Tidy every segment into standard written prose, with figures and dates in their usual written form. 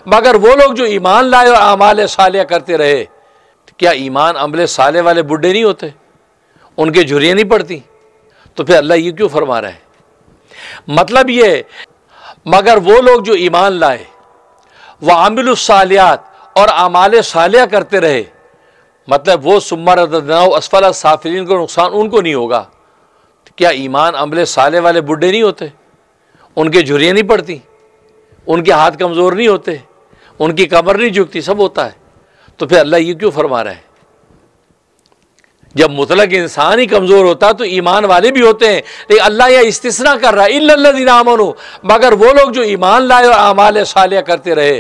मगर वो लोग जो ईमान लाए और आमाल सालिया करते रहे। क्या ईमान अमल साले वाले बुढ़े नहीं होते, उनके झुर्रियाँ नहीं पड़ती? तो फिर अल्लाह ये क्यों फरमा रहा है? मतलब ये मगर वो लोग जो ईमान लाए व आमिलुस सालियात और आमाल सालिया करते रहे, मतलब वो सुम्मा रददनाहु अस्फला साफिलीन को नुकसान उनको नहीं होगा। तो क्या ईमान अमल साले वाले बुढ़े नहीं होते, उनके झुर्रियाँ नहीं पड़ती, उनके हाथ कमज़ोर नहीं होते, उनकी कमर नहीं झुकती, सब होता है। तो फिर अल्लाह ये क्यों फरमा रहा है? जब मुतलक इंसान ही कमज़ोर होता तो ईमान वाले भी होते हैं, लेकिन अल्लाह यह इस्तिस्ना कर रहा है, इल्लल्लज़ीना आमनू, मगर वो लोग जो ईमान लाए और आमाल सालिया करते रहे।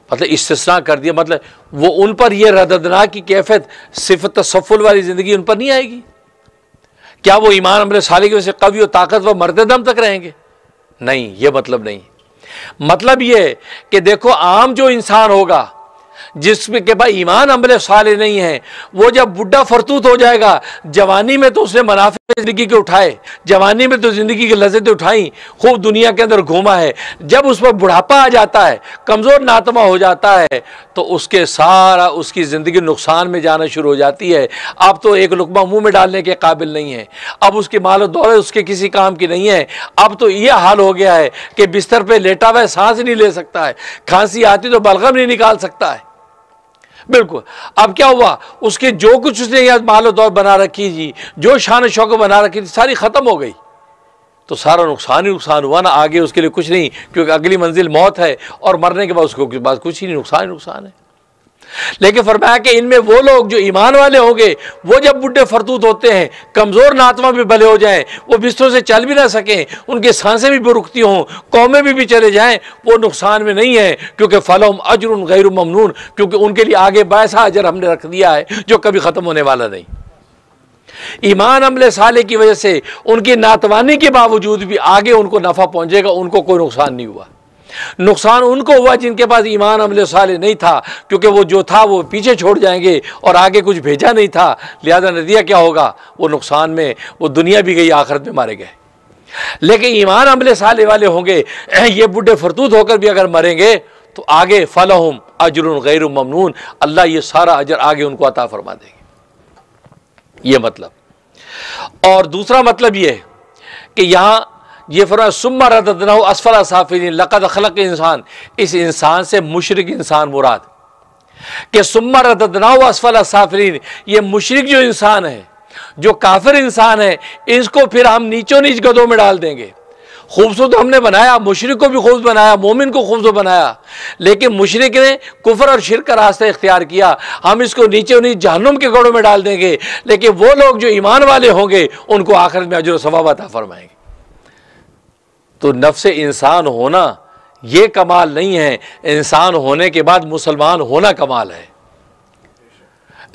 मतलब इस्तिस्ना कर दिया, मतलब वो उन पर यह रददना की कैफियत सिफत तसफ़ुल वाली ज़िंदगी उन पर नहीं आएगी। क्या वो ईमान अमल सालिया की वजह से कवी और ताकतवर मरते दम तक रहेंगे? नहीं, ये मतलब नहीं। मतलब ये कि देखो आम जो इंसान होगा जिसमें के भाई ईमान अमल साले नहीं है, वो जब बुढ़ा फरतूत हो जाएगा, जवानी में तो उसने मुनाफे जिंदगी के उठाए, जवानी में तो जिंदगी की लज्जतें उठाई, खूब दुनिया के अंदर घूमा है, जब उस पर बुढ़ापा आ जाता है, कमज़ोर नातमा हो जाता है, तो उसके सारा उसकी ज़िंदगी नुकसान में जाना शुरू हो जाती है। अब तो एक लुक़मा मुंह में डालने के काबिल नहीं है, अब उसकी माल दौलत उसके किसी काम की नहीं है। अब तो यह हाल हो गया है कि बिस्तर पर लेटा हुआ है, सांस नहीं ले सकता है, खांसी आती तो बलगम नहीं निकाल सकता है। बिल्कुल। अब क्या हुआ, उसके जो कुछ उसने याद मालो दौर बना रखी जी, जो शान शौक बना रखी थी, सारी ख़त्म हो गई। तो सारा नुकसान ही नुकसान हुआ ना, आगे उसके लिए कुछ नहीं, क्योंकि अगली मंजिल मौत है और मरने के बाद उसको बाद कुछ ही नहीं, नुकसान ही नुकसान है। लेकिन फरमाया कि इनमें वो लोग जो ईमान वाले होंगे, वो जब बुढ़े फरतूत होते हैं, कमज़ोर नातमा भी भले हो जाएं, वो बिस्तरों से चल भी ना सकें, उनकी सांसें भी रुकती हों, कौमें भी चले जाएं, वो नुकसान में नहीं है, क्योंकि फलहुम अजरुन गैरु ममनून, क्योंकि उनके लिए आगे बैसा अजर हमने रख दिया है जो कभी ख़त्म होने वाला नहीं। ईमान अमले साले की वजह से उनकी नातवानी के बावजूद भी आगे उनको नफ़ा पहुँचेगा, उनको कोई नुकसान नहीं हुआ। नुकसान उनको हुआ जिनके पास ईमान अमल साले नहीं था, क्योंकि वो जो था वो पीछे छोड़ जाएंगे और आगे कुछ भेजा नहीं था, लिहाजा नतीजा क्या होगा, वो नुकसान में वो दुनिया भी गई, आखिरत में मारे गए। लेकिन ईमान अमल साले वाले होंगे, ये बुढ़े फरतूत होकर भी अगर मरेंगे तो आगे फलहुम अजरुन गैरु ममनून, अल्लाह ये सारा अजर आगे उनको अता फरमा देंगे। ये मतलब। और दूसरा मतलब ये है कि यहाँ ये फरमाया सुम्मा रददनाहु अस्फला साफिलीन लक़द खलक़ इंसान, इस इंसान से मुशरिक इंसान मुराद कि सुम्मा रददनाहु अस्फला साफिलीन, ये मुशरिक जो इंसान है, जो काफिर इंसान है, इसको फिर हम नीचों नीच गदों में डाल देंगे। खूबसूरत हमने बनाया, मुशरिक को भी खूब बनाया, मोमिन को खूबसूरत बनाया, लेकिन मुशरिक ने कुफर और शिरक का रास्ता इख्तियार किया, हम इसको नीचे नीचे जहन्नुम के गड़ों में डाल देंगे। लेकिन वो लोग जो ईमान वाले होंगे उनको आखिरत में अजर व सवाब अता फरमाएंगे। तो नफ्से इंसान होना ये कमाल नहीं है, इंसान होने के बाद मुसलमान होना कमाल है।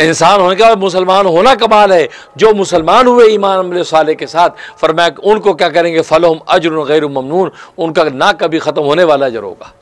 इंसान होने के बाद मुसलमान होना कमाल है। जो मुसलमान हुए ईमान अमल साले के साथ, फरमाया उनको क्या करेंगे, फलहुम अजरुन गैरु ममनून, उनका ना कभी ख़त्म होने वाला अजर होगा।